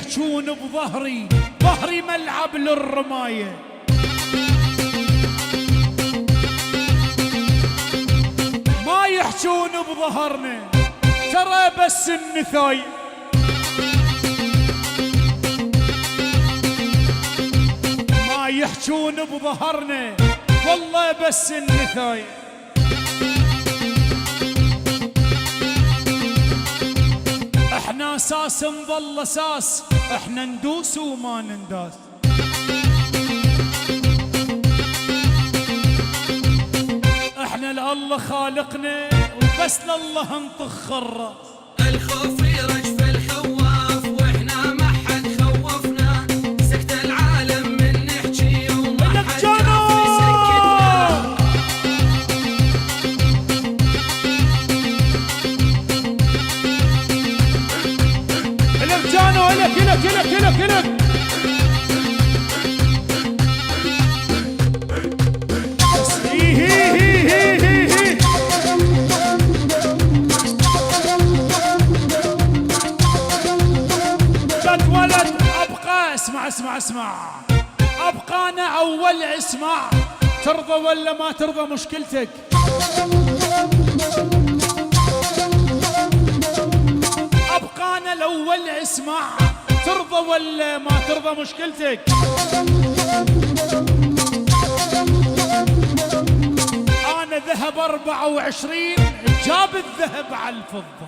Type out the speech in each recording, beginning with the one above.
يحجون بظهري، ظهري ملعب للرماية. ما يحجون بظهرنا ترى بس النثاي، ما يحجون بظهرنا والله بس النثاي. احنا اساس نظل اساس، احنا ندوس وما ننداس. احنا لله خالقنا وبس لله نطخ الراس. الخوف يرجف الحواف واحنا ما حد خوفنا، سكت العالم من نحكي وما حد جاف يسكتنا. الك جانو الك الك الك الك الك اسمع اسمع اسمع، ابقى انا اول اسمع، ترضى ولا ما ترضى مشكلتك. ابقى انا الاول اسمع، ترضى ولا ما ترضى مشكلتك. انا ذهب 24 جاب الذهب على الفضة.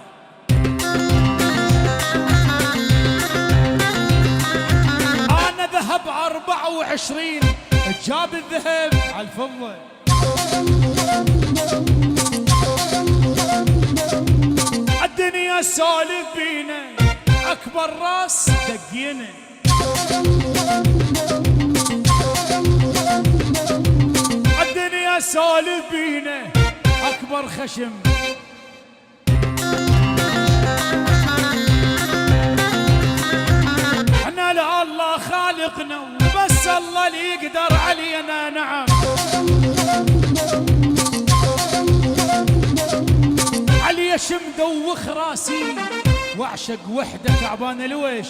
ذهب 24 جاب الذهب على الفضة. الدنيا سالف بينا اكبر راس دقينا. الدنيا سالف بينا اكبر خشم. احنا لله خالقنا وبس الله اللي يقدر علينا. نعم علي شمدوخ راسي واعشق وحده تعبان الوش.